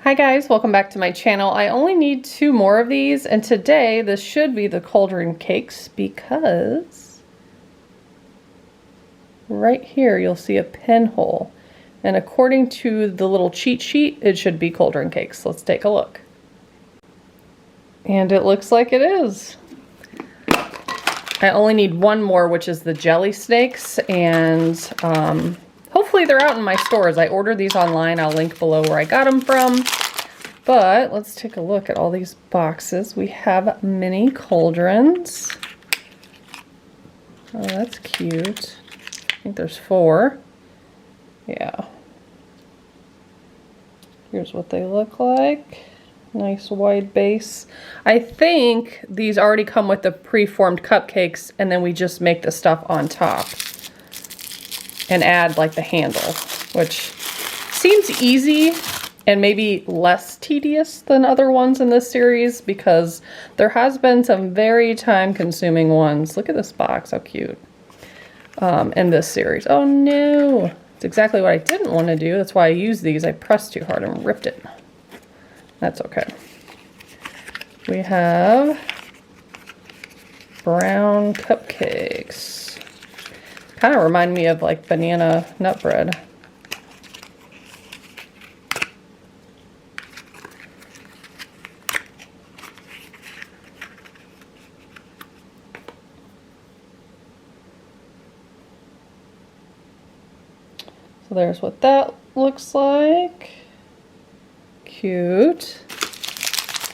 Hi guys, welcome back to my channel. I only need 2 more of these, and today this should be the Cauldron cakes because right here you'll see a pinhole, and according to the little cheat sheet it should be Cauldron cakes. Let's take a look. And it looks like it is. I only need 1 more, which is the jelly snakes, and hopefully they're out in my stores. I ordered these online. I'll link below where I got them from. But let's take a look at all these boxes. We have mini cauldrons. Oh, that's cute. I think there's 4. Yeah. Here's what they look like. Nice wide base. I think these already come with the pre-formed cupcakes, and then we just make the stuff on top and add like the handle, which seems easy and maybe less tedious than other ones in this series because there has been some very time-consuming ones. Look at this box, how cute. In this series. Oh no, it's exactly what I didn't want to do. That's why I used these. I pressed too hard and ripped it. That's okay. We have brown cupcakes. Kind of remind me of like banana nut bread. So there's what that looks like. Cute.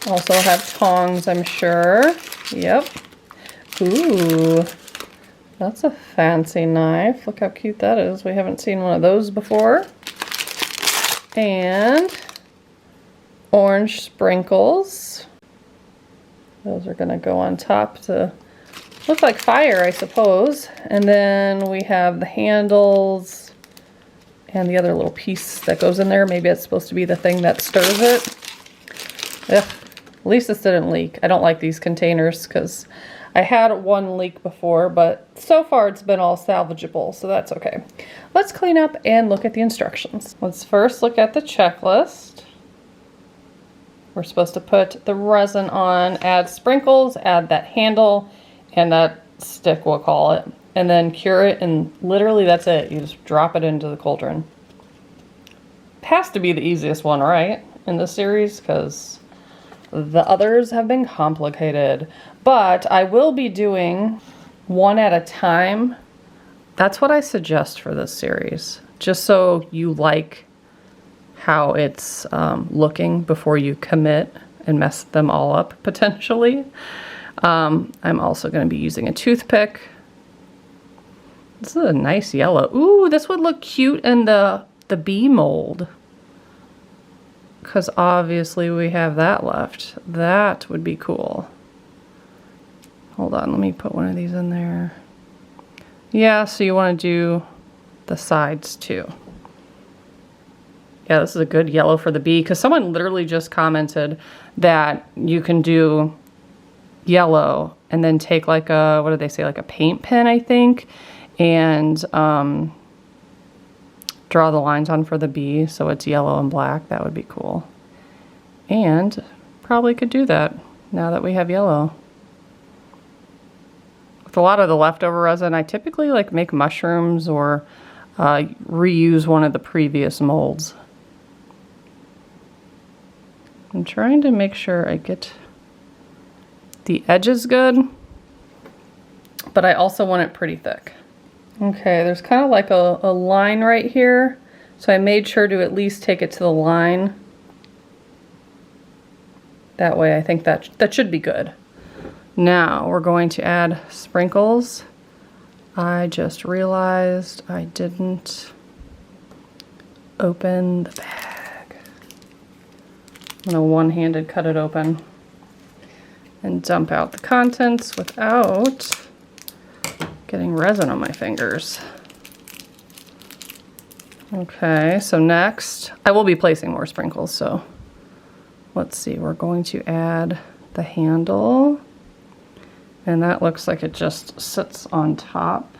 Also have tongs, I'm sure. Yep. Ooh, that's a fancy knife. Look how cute that is. We haven't seen one of those before. And orange sprinkles. Those are gonna go on top to look like fire, I suppose. And then we have the handles and the other little piece that goes in there. Maybe it's supposed to be the thing that stirs it. Ugh, at least this didn't leak. I don't like these containers because I had one leak before, but so far it's been all salvageable, so that's okay. Let's clean up and look at the instructions. Let's first look at the checklist. We're supposed to put the resin on, add sprinkles, add that handle, and that stick, we'll call it, and then cure it, and literally that's it. You just drop it into the cauldron. It has to be the easiest one, right, in this series, because the others have been complicated. But I will be doing one at a time. That's what I suggest for this series, just so you like how it's looking before you commit and mess them all up potentially. I'm also going to be using a toothpick. This is a nice yellow. Ooh, this would look cute in the bee mold, because obviously we have that left. That would be cool. Hold on, let me put one of these in there. Yeah, so you want to do the sides too. Yeah, this is a good yellow for the bee, because someone literally just commented that you can do yellow and then take like a, what did they say, like a paint pen, I think, and draw the lines on for the bee so it's yellow and black. That would be cool. And probably could do that now that we have yellow. With a lot of the leftover resin, I typically like make mushrooms or reuse one of the previous molds. I'm trying to make sure I get the edges good, but I also want it pretty thick. Okay, there's kind of like a line right here, so I made sure to at least take it to the line. That way I think that should be good. Now we're going to add sprinkles. I just realized I didn't open the bag. I'm gonna one-handed cut it open and dump out the contents without getting resin on my fingers. Okay, so next, I will be placing more sprinkles, so let's see, we're going to add the handle, and that looks like it just sits on top.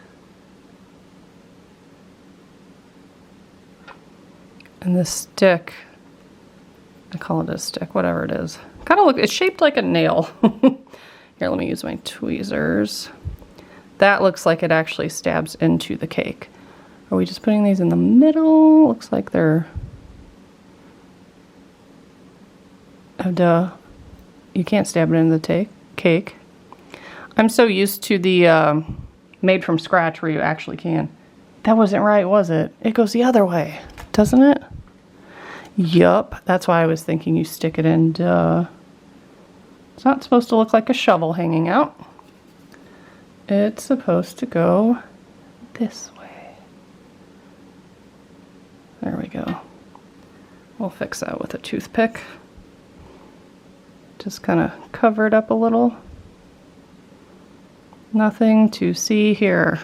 And the stick I call it a stick, whatever it is. Kind of look, it's shaped like a nail. Here, let me use my tweezers. That looks like it actually stabs into the cake. Are we just putting these in the middle? Looks like they're... Oh, duh. You can't stab it in the cake. I'm so used to the made from scratch where you actually can. That wasn't right, was it? It goes the other way, doesn't it? Yup, that's why I was thinking you stick it in. Duh. It's not supposed to look like a shovel hanging out. It's supposed to go this way. There we go. We'll fix that with a toothpick. Just kind of cover it up a little. Nothing to see here.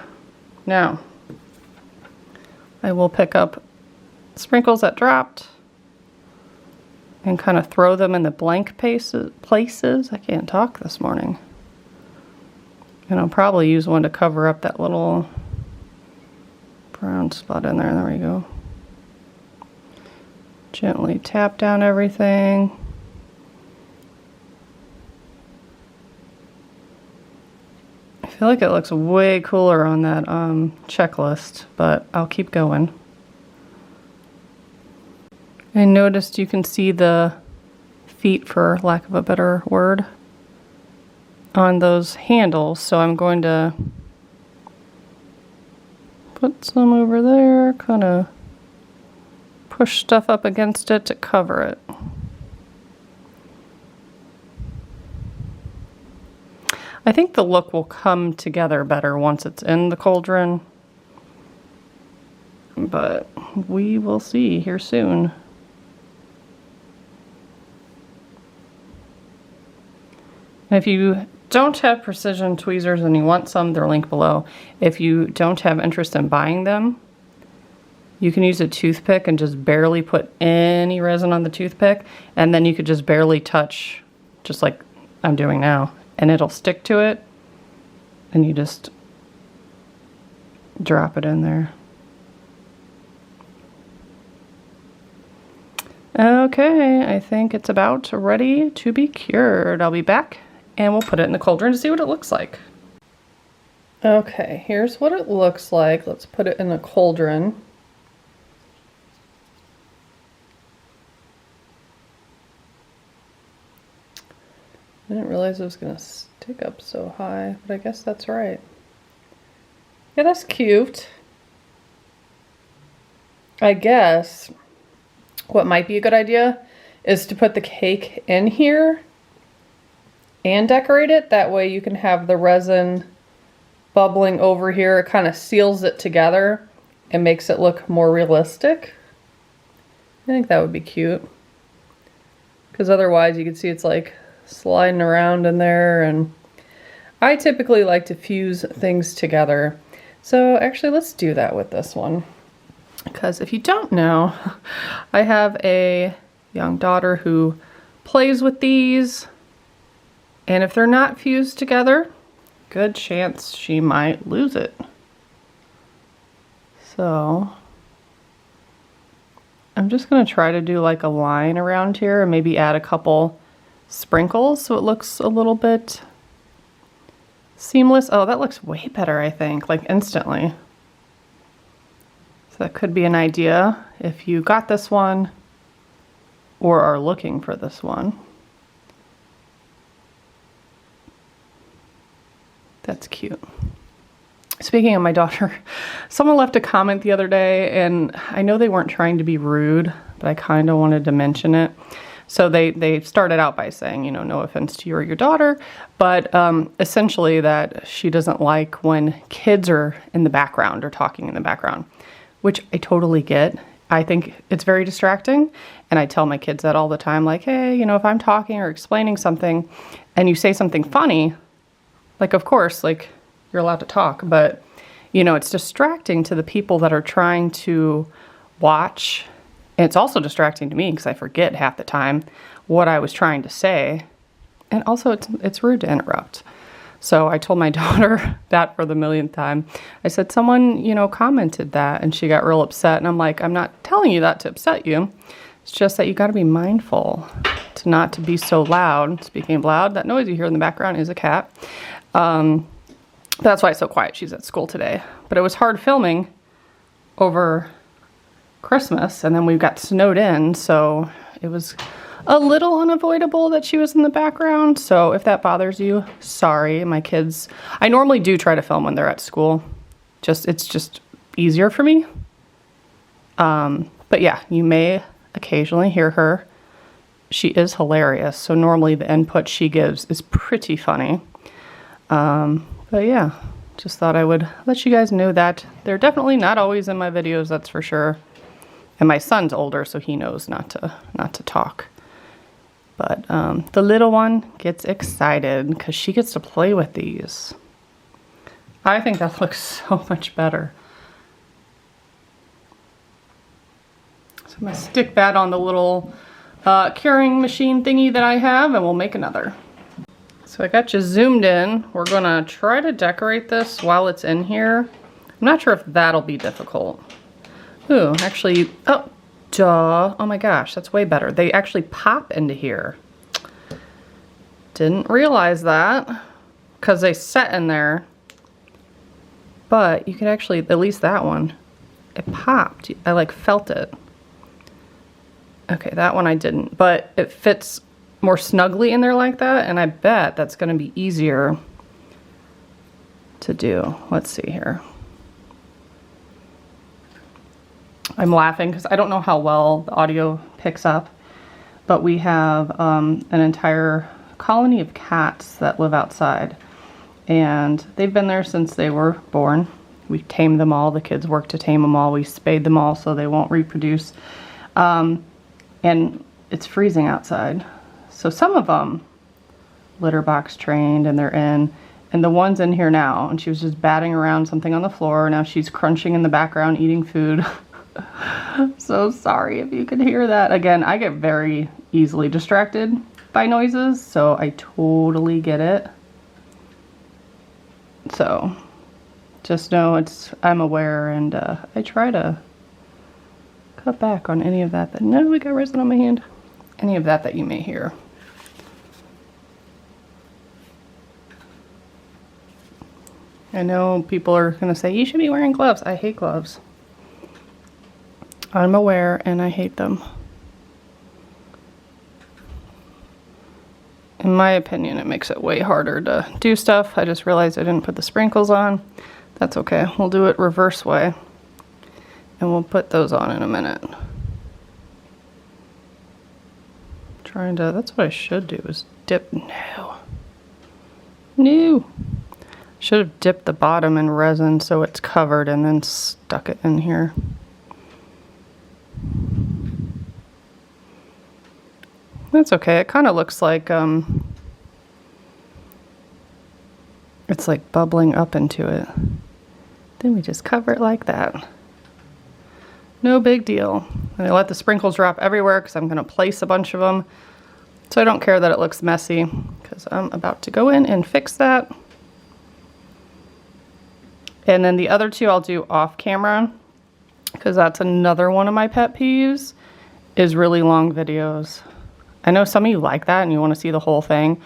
Now, I will pick up sprinkles that dropped and kind of throw them in the blank places. I can't talk this morning. And I'll probably use one to cover up that little brown spot in there. There we go. Gently tap down everything. I feel like it looks way cooler on that checklist, but I'll keep going. I noticed you can see the feet, for lack of a better word, on those handles, so I'm going to put some over there, kind of push stuff up against it to cover it. I think the look will come together better once it's in the cauldron, but we will see here soon. If you don't have precision tweezers and you want some, they're linked below. If you don't have interest in buying them, you can use a toothpick and just barely put any resin on the toothpick, and then you could just barely touch, just like I'm doing now, and it'll stick to it, and you just drop it in there. Okay, I think it's about ready to be cured. I'll be back and we'll put it in the cauldron to see what it looks like. Okay, here's what it looks like. Let's put it in the cauldron. I didn't realize it was gonna stick up so high, but I guess that's right. Yeah, that's cute. I guess what might be a good idea is to put the cake in here and decorate it. That way you can have the resin bubbling over here. It kind of seals it together and makes it look more realistic. I think that would be cute. Because otherwise you can see it's like sliding around in there, and I typically like to fuse things together. So actually let's do that with this one. Because if you don't know, I have a young daughter who plays with these, and if they're not fused together, good chance she might lose it. So I'm just going to try to do like a line around here and maybe add a couple sprinkles so it looks a little bit seamless. Oh, that looks way better, I think, like instantly. So that could be an idea if you got this one or are looking for this one. That's cute. Speaking of my daughter, someone left a comment the other day, and I know they weren't trying to be rude, but I kind of wanted to mention it. So they started out by saying, you know, no offense to you or your daughter, but essentially that she doesn't like when kids are in the background or talking in the background, which I totally get. I think it's very distracting, and I tell my kids that all the time, like, hey, you know, if I'm talking or explaining something and you say something funny, like, of course, like, you're allowed to talk, but, you know, it's distracting to the people that are trying to watch. And it's also distracting to me because I forget half the time what I was trying to say. And also, it's rude to interrupt. So I told my daughter that for the millionth time. I said, someone, you know, commented that, and she got real upset. And I'm like, I'm not telling you that to upset you. It's just that you got to be mindful to not to be so loud. Speaking of loud, that noise you hear in the background is a cat. That's why it's so quiet. She's at school today. But it was hard filming over Christmas, and then we got snowed in, so it was a little unavoidable that she was in the background. So if that bothers you, sorry. My kids, I normally do try to film when they're at school. It's just easier for me. But yeah, you may occasionally hear her. She is hilarious. So normally the input she gives is pretty funny. But yeah, just thought I would let you guys know that they're definitely not always in my videos, that's for sure. And my son's older, so he knows not to talk. But the little one gets excited because she gets to play with these. I think that looks so much better. So I'm gonna stick that on the little curing machine thingy that I have, and we'll make another. So I got you zoomed in. We're gonna try to decorate this while it's in here. I'm not sure if that'll be difficult. Ooh, actually, oh, duh. Oh my gosh, that's way better. They actually pop into here. Didn't realize that because they set in there. But you could actually, at least that one, it popped. I like felt it. Okay, that one I didn't, but it fits more snugly in there like that, and I bet that's gonna be easier to do. Let's see here. I'm laughing because I don't know how well the audio picks up, but we have an entire colony of cats that live outside, and they've been there since they were born. We tamed them all. The kids work to tame them all. We spayed them all so they won't reproduce. And it's freezing outside. So some of them litter box trained and they're in, and the one's in here now, and she was just batting around something on the floor. Now she's crunching in the background, eating food. So sorry if you could hear that. Again, I get very easily distracted by noises, so I totally get it. So just know I'm aware, and I try to cut back on any of that. No, we got resin on my hand. Any of that you may hear. I know people are gonna say, you should be wearing gloves. I hate gloves. I'm aware, and I hate them. In my opinion, it makes it way harder to do stuff. I just realized I didn't put the sprinkles on. That's okay. We'll do it reverse way. And we'll put those on in a minute. That's what I should do, is dip. No. Should have dipped the bottom in resin so it's covered and then stuck it in here. That's okay. It kind of looks like it's like bubbling up into it. Then we just cover it like that. No big deal. And I let the sprinkles drop everywhere because I'm going to place a bunch of them. So I don't care that it looks messy because I'm about to go in and fix that. And then the other two I'll do off camera because that's another one of my pet peeves, is really long videos. I know some of you like that and you want to see the whole thing.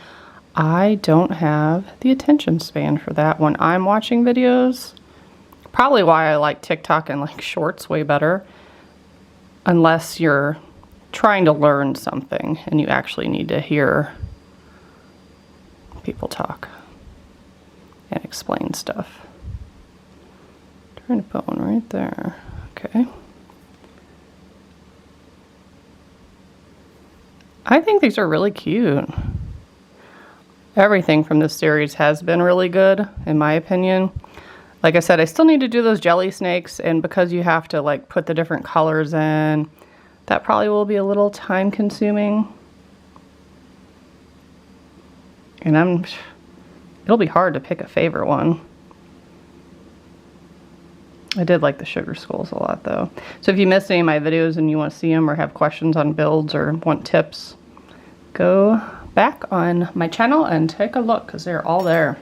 I don't have the attention span for that when I'm watching videos. Probably why I like TikTok and like shorts way better, unless you're trying to learn something and you actually need to hear people talk and explain stuff. Trying to put one right there. Okay. I think these are really cute. Everything from this series has been really good, in my opinion. Like I said, I still need to do those jelly snakes, and because you have to like put the different colors in, that probably will be a little time consuming. And it'll be hard to pick a favorite one. I did like the sugar skulls a lot though. So if you missed any of my videos and you want to see them or have questions on builds or want tips, go back on my channel and take a look because they're all there.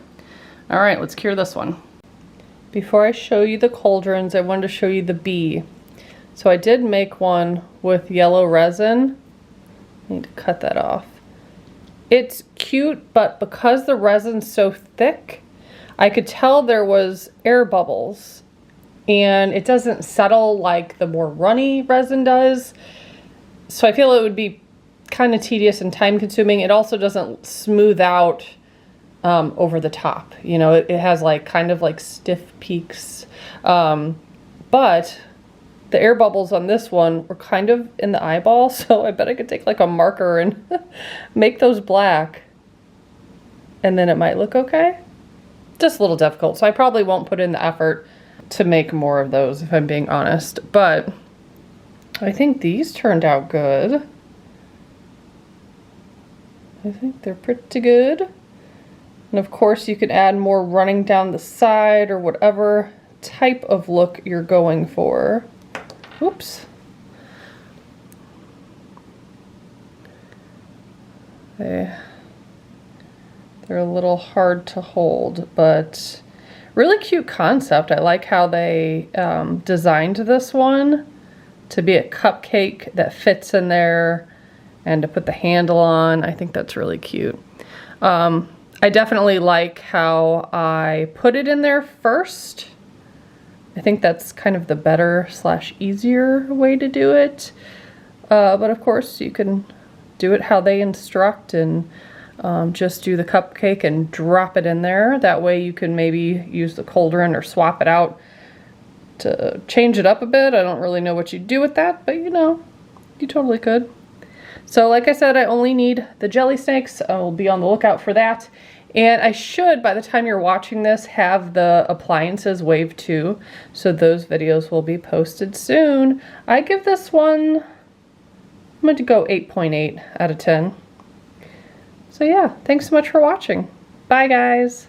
All right, let's cure this one. Before I show you the cauldrons, I wanted to show you the bee. So I did make one with yellow resin. I need to cut that off. It's cute, but because the resin's so thick, I could tell there was air bubbles, and it doesn't settle like the more runny resin does. So I feel it would be kind of tedious and time consuming. It also doesn't smooth out over the top. You know, it has like kind of like stiff peaks. But the air bubbles on this one were kind of in the eyeball, so I bet I could take like a marker and make those black, and then it might look okay. Just a little difficult, so I probably won't put in the effort to make more of those if I'm being honest, but I think these turned out good. I think they're pretty good. And of course you could add more running down the side or whatever type of look you're going for. Oops. They're a little hard to hold, but really cute concept. I like how they designed this one to be a cupcake that fits in there and to put the handle on. I think that's really cute. I definitely like how I put it in there first. I think that's kind of the better / easier way to do it. But of course you can do it how they instruct and just do the cupcake and drop it in there. That way you can maybe use the cauldron or swap it out to change it up a bit. I don't really know what you do with that, but you know, you totally could. So like I said, I only need the jelly snakes. I will be on the lookout for that. And I should, by the time you're watching this, have the appliances wave too. So those videos will be posted soon. I give this one, I'm going to go 8.8 out of 10. So yeah, thanks so much for watching. Bye guys.